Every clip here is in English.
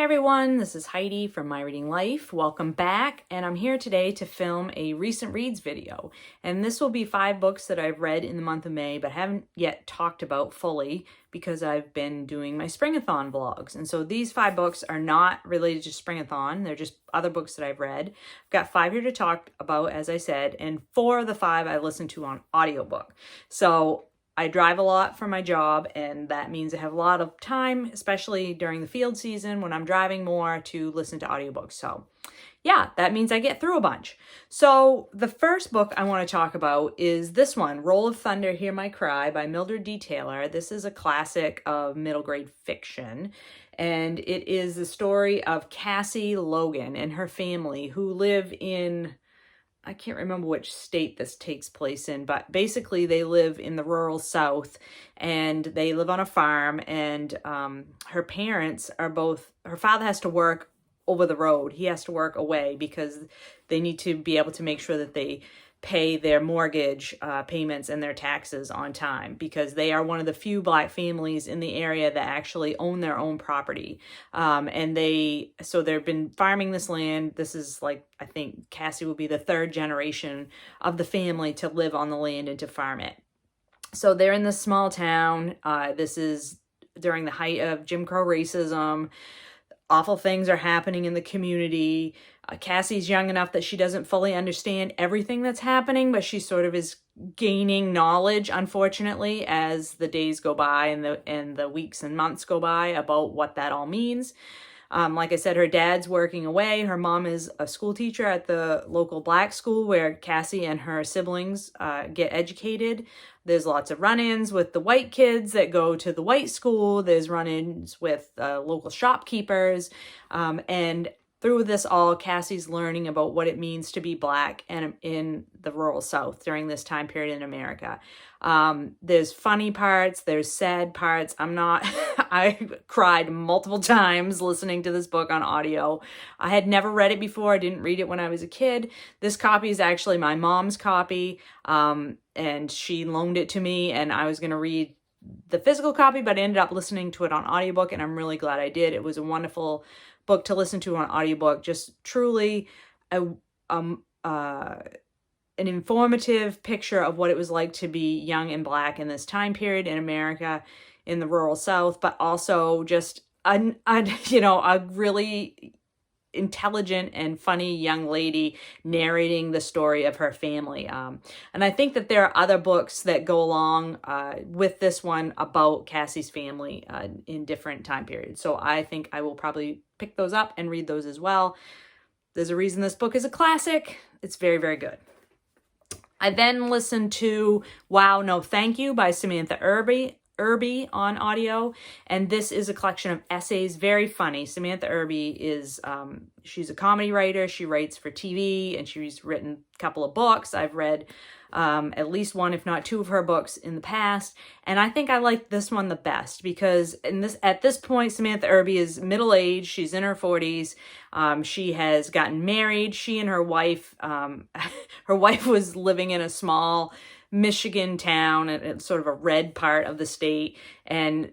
everyone, this is Heidi from My Reading Life. Welcome back, and I'm here today to film a recent reads video. And this will be 5 books that I've read in the month of May, but haven't yet talked about fully because I've been doing my Springathon vlogs. And so these 5 books are not related to Springathon, they're just other books that I've read. I've got 5 here to talk about, as I said, and 4 of the 5 I listened to on audiobook. So I drive a lot for my job, and that means I have a lot of time, especially during the field season when I'm driving more, to listen to audiobooks. So yeah, that means I get through a bunch. So the first book I want to talk about is this one, Roll of Thunder, Hear My Cry by Mildred D. Taylor. This is a classic of middle grade fiction, and it is the story of Cassie Logan and her family who live in, I can't remember which state this takes place in, but basically they live in the rural South, and they live on a farm, and her parents are both, her father has to work over the road. He has to work away because they need to be able to make sure that they pay their mortgage payments and their taxes on time, because they are one of the few Black families in the area that actually own their own property. And so they've been farming this land. This is like, I think Cassie will be the 3rd generation of the family to live on the land and to farm it. So they're in this small town. This is during the height of Jim Crow racism. Awful things are happening in the community. Cassie's young enough that she doesn't fully understand everything that's happening, but she sort of is gaining knowledge, unfortunately, as the days go by and the weeks and months go by about what that all means. Like I said, her dad's working away. Her mom is a school teacher at the local Black school where Cassie and her siblings get educated. There's lots of run-ins with the white kids that go to the white school. There's run-ins with local shopkeepers. And through this all, Cassie's learning about what it means to be Black and in the rural South during this time period in America. There's funny parts, there's sad parts. I cried multiple times listening to this book on audio. I had never read it before. I didn't read it when I was a kid. This copy is actually my mom's copy, and she loaned it to me, and I was going to read the physical copy, but I ended up listening to it on audiobook, and I'm really glad I did. It was a wonderful book to listen to on audiobook, just truly an informative picture of what it was like to be young and Black in this time period in America in the rural South, but also just a really intelligent and funny young lady narrating the story of her family. And I think that there are other books that go along with this one about Cassie's family in different time periods. So I think I will probably pick those up and read those as well. There's a reason this book is a classic. It's very, very good. I then listened to Wow, No Thank You by Samantha Irby on audio, and this is a collection of essays, very funny. Samantha Irby is, she's a comedy writer. She writes for TV, and she's written a couple of books. I've read at least 1, if not 2 of her books in the past, and I think I like this one the best because at this point, Samantha Irby is middle-aged. She's in her 40s. She has gotten married. She and her wife, her wife was living in a small Michigan town, it's sort of a red part of the state, and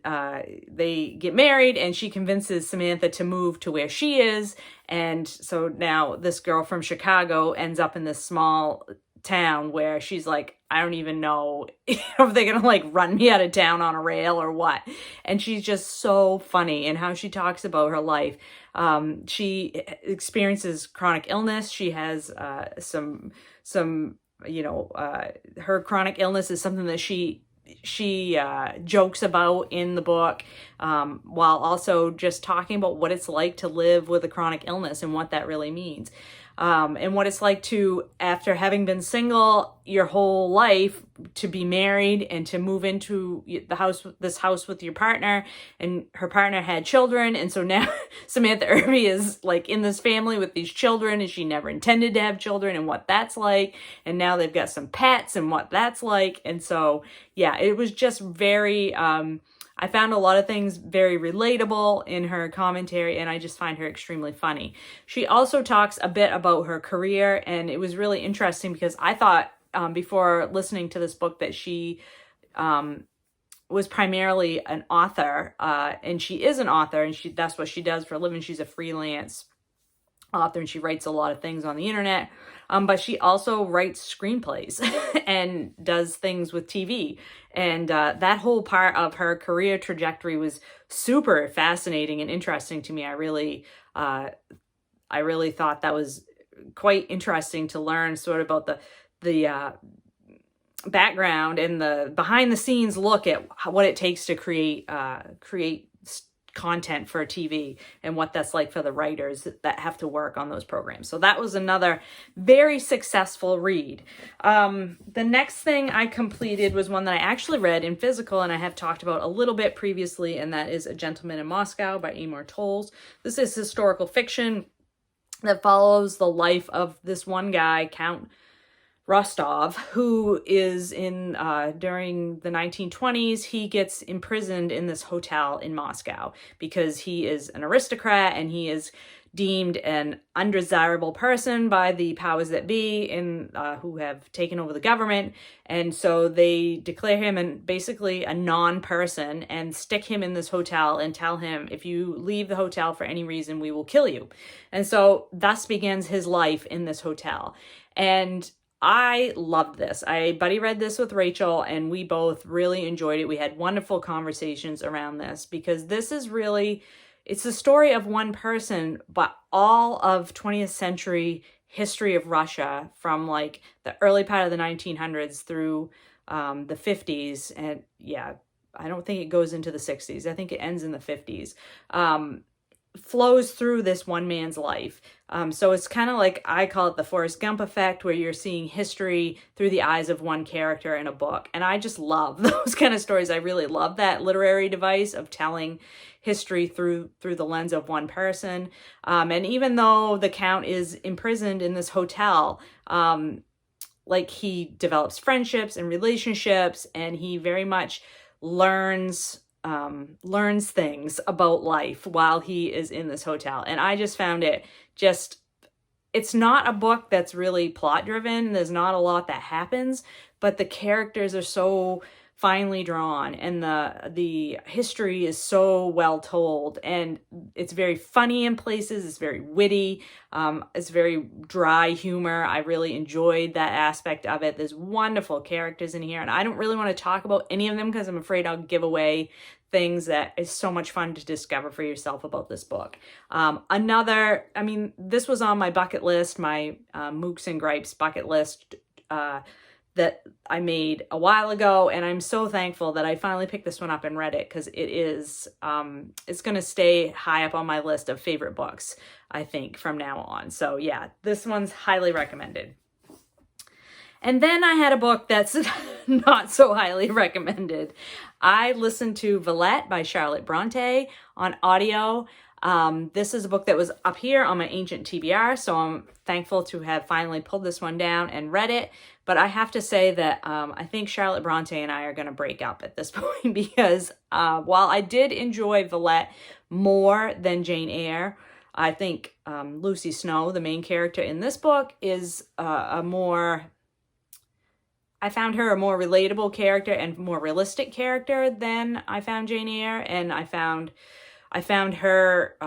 they get married, and she convinces Samantha to move to where she is, and so now this girl from Chicago ends up in this small town where she's like, I don't even know if they're gonna like run me out of town on a rail or what. And she's just so funny in how she talks about her life. She experiences chronic illness. She has some her chronic illness is something that she jokes about in the book, while also just talking about what it's like to live with a chronic illness and what that really means. And what it's like to, after having been single your whole life, to be married and to move into this house with your partner, and her partner had children, and so now Samantha Irby is like in this family with these children, and she never intended to have children, and what that's like, and now they've got some pets and what that's like. And so yeah, it was just very I found a lot of things very relatable in her commentary, and I just find her extremely funny. She also talks a bit about her career, and it was really interesting because I thought before listening to this book that she was primarily an author, and she is an author, and that's what she does for a living. She's a freelance author, and she writes a lot of things on the internet, but she also writes screenplays and does things with TV. And that whole part of her career trajectory was super fascinating and interesting to me. I really thought that was quite interesting to learn sort of about the background and the behind the scenes look at what it takes to create content for TV and what that's like for the writers that have to work on those programs. So that was another very successful read. The next thing I completed was one that I actually read in physical and I have talked about a little bit previously, and that is A Gentleman in Moscow by Amor Towles. This is historical fiction that follows the life of this one guy, Count Rostov, who is during the 1920s, he gets imprisoned in this hotel in Moscow because he is an aristocrat and he is deemed an undesirable person by the powers that be who have taken over the government. And so they declare him basically a non-person and stick him in this hotel and tell him, if you leave the hotel for any reason, we will kill you. And so thus begins his life in this hotel. And I loved this. Buddy read this with Rachel and we both really enjoyed it. We had wonderful conversations around this because this is really, it's the story of one person, but all of 20th century history of Russia from like the early part of the 1900s through the 50s. And yeah, I don't think it goes into the 60s. I think it ends in the 50s. Flows through this one man's life. So it's kind of like, I call it the Forrest Gump effect, where you're seeing history through the eyes of one character in a book. And I just love those kind of stories. I really love that literary device of telling history through the lens of one person. And even though the Count is imprisoned in this hotel, like he develops friendships and relationships, and he very much learns things about life while he is in this hotel. And I just found it it's not a book that's really plot driven. There's not a lot that happens, but the characters are so finely drawn and the history is so well told, and it's very funny in places. It's very witty. It's very dry humor. I really enjoyed that aspect of it. There's wonderful characters in here, and I don't really want to talk about any of them because I'm afraid I'll give away things that is so much fun to discover for yourself about this book. This was on my bucket list, my Mooks and Gripes bucket list that I made a while ago, and I'm so thankful that I finally picked this one up and read it, because it is, it's going to stay high up on my list of favorite books, I think, from now on. So yeah, this one's highly recommended. And then I had a book that's not so highly recommended. I listened to Villette by Charlotte Bronte on audio. This is a book that was up here on my ancient TBR, so I'm thankful to have finally pulled this one down and read it. But I have to say that I think Charlotte Bronte and I are going to break up at this point, because while I did enjoy Villette more than Jane Eyre, I think Lucy Snow, the main character in this book, is I found her a more relatable character and more realistic character than I found Jane Eyre, and I found her,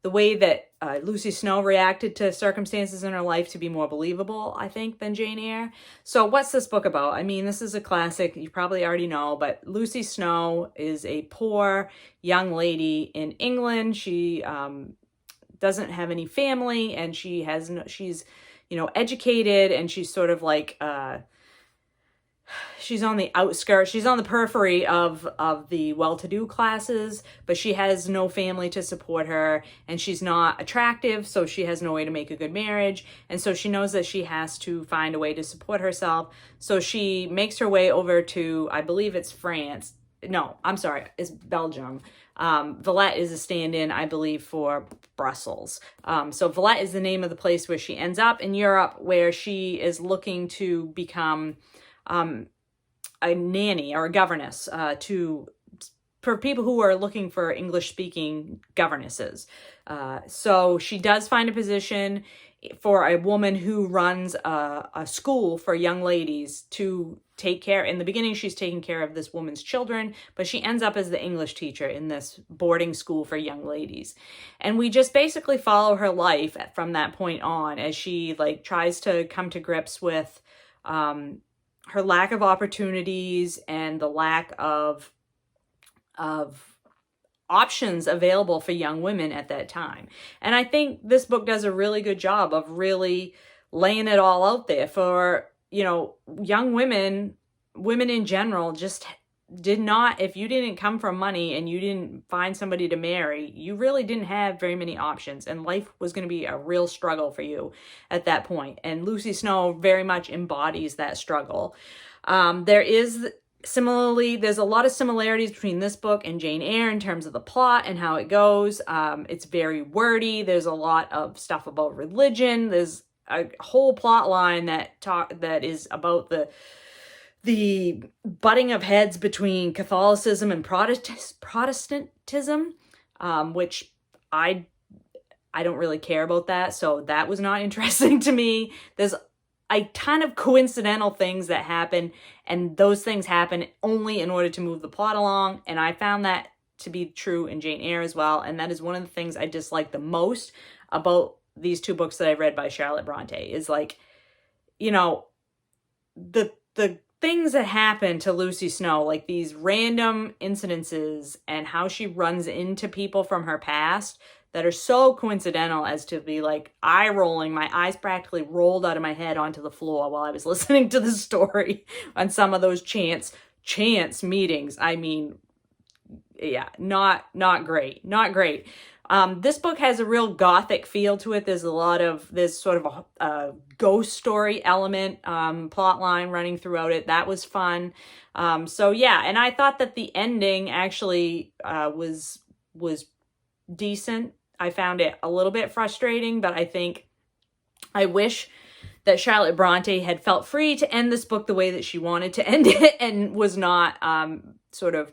the way that Lucy Snow reacted to circumstances in her life to be more believable, I think, than Jane Eyre. So what's this book about? I mean, this is a classic. You probably already know, but Lucy Snow is a poor young lady in England. She doesn't have any family, and she's educated, and she's sort of like, she's on the outskirts, she's on the periphery of the well-to-do classes, but she has no family to support her, and she's not attractive, so she has no way to make a good marriage, and so she knows that she has to find a way to support herself. So she makes her way over to, I believe it's France. No, I'm sorry, it's Belgium. Villette is a stand-in, I believe, for Brussels. So Villette is the name of the place where she ends up in Europe, where she is looking to become a nanny or a governess to for people who are looking for English-speaking governesses. So she does find a position for a woman who runs a school for young ladies to take care. In the beginning, she's taking care of this woman's children, but she ends up as the English teacher in this boarding school for young ladies. And we just basically follow her life from that point on as she like tries to come to grips with her lack of opportunities and the lack of options available for young women at that time. And I think this book does a really good job of really laying it all out there for, you know, young women in general. Just did not, if you didn't come from money and you didn't find somebody to marry, you really didn't have very many options, and life was going to be a real struggle for you at that point. And Lucy Snow very much embodies that struggle. Similarly, there's a lot of similarities between this book and Jane Eyre in terms of the plot and how it goes. It's very wordy. There's a lot of stuff about religion. There's a whole plot line that is about the butting of heads between Catholicism and Protestantism, which I don't really care about that. So that was not interesting to me. There's a ton of coincidental things that happen, and those things happen only in order to move the plot along. And I found that to be true in Jane Eyre as well. And that is one of the things I dislike the most about these two books that I read by Charlotte Bronte is like, you know, the things that happen to Lucy Snow, like these random incidences and how she runs into people from her past that are so coincidental as to be like eye rolling. My eyes practically rolled out of my head onto the floor while I was listening to the story on some of those chance meetings. I mean, yeah, not great. This book has a real gothic feel to it. There's sort of a ghost story element, plot line running throughout it. That was fun. So yeah, and I thought that the ending actually was decent. I found it a little bit frustrating, but I wish that Charlotte Bronte had felt free to end this book the way that she wanted to end it and was not sort of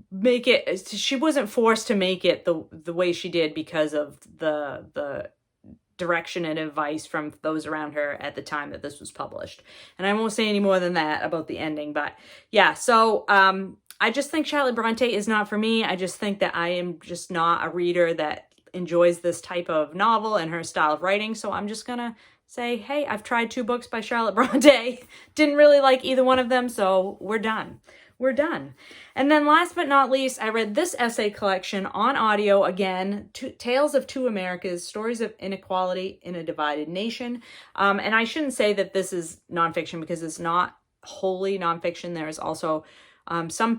make it, she wasn't forced to make it the way she did because of the direction and advice from those around her at the time that this was published. And I won't say any more than that about the ending, but yeah, so I just think Charlotte Bronte is not for me. I just think that I am just not a reader that enjoys this type of novel and her style of writing. So I'm just gonna say, hey, I've tried 2 books by Charlotte Bronte. Didn't really like either one of them, so we're done. We're done. And then last but not least, I read this essay collection on audio again, Tales of Two Americas, Stories of Inequality in a Divided Nation. And I shouldn't say that this is nonfiction because it's not wholly nonfiction. There's also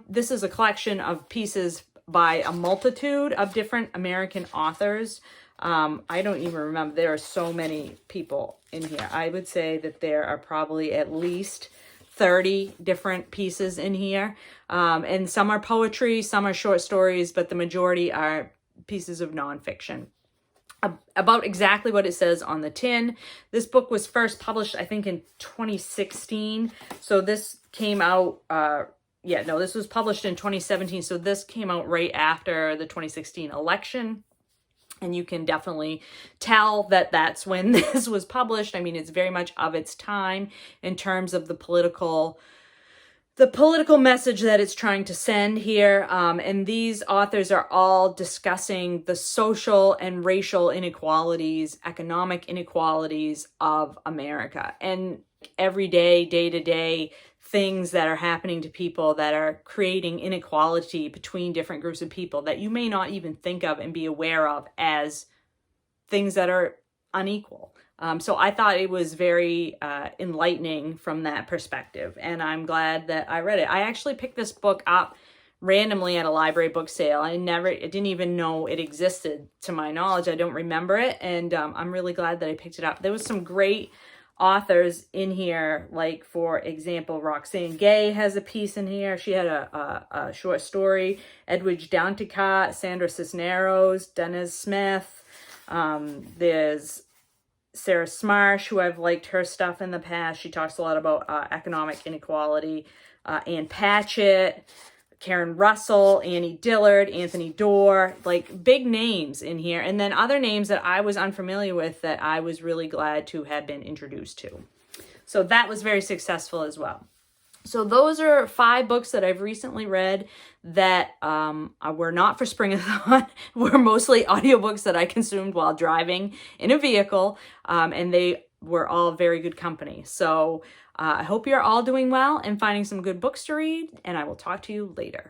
this is a collection of pieces by a multitude of different American authors. I don't even remember. There are so many people in here. I would say that there are probably at least 30 different pieces in here. And some are poetry, some are short stories, but the majority are pieces of nonfiction. About exactly what it says on the tin. This book was first published, I think, in 2016. So this came out, this was published in 2017. So this came out right after the 2016 election. And you can definitely tell that that's when this was published. I mean, it's very much of its time in terms of the political message that it's trying to send here. And these authors are all discussing the social and racial inequalities, economic inequalities of America. And every day, day-to-day things that are happening to people that are creating inequality between different groups of people that you may not even think of and be aware of as things that are unequal. So I thought it was very enlightening from that perspective, and I'm glad that I read it. I actually picked this book up randomly at a library book sale. I didn't even know it existed, to my knowledge. I don't remember it, and I'm really glad that I picked it up. There was some great authors in here, like, for example, Roxane Gay has a piece in here. She had a short story. Edwidge Danticat, Sandra Cisneros, Dennis Smith. There's Sarah Smarsh, who I've liked her stuff in the past. She talks a lot about economic inequality. Ann Patchett. Karen Russell, Annie Dillard, Anthony Doerr, like big names in here. And then other names that I was unfamiliar with that I was really glad to have been introduced to. So that was very successful as well. So those are 5 books that I've recently read that were not for Spring-a-thon, were mostly audiobooks that I consumed while driving in a vehicle, and they were all very good company. So I hope you're all doing well and finding some good books to read, and I will talk to you later.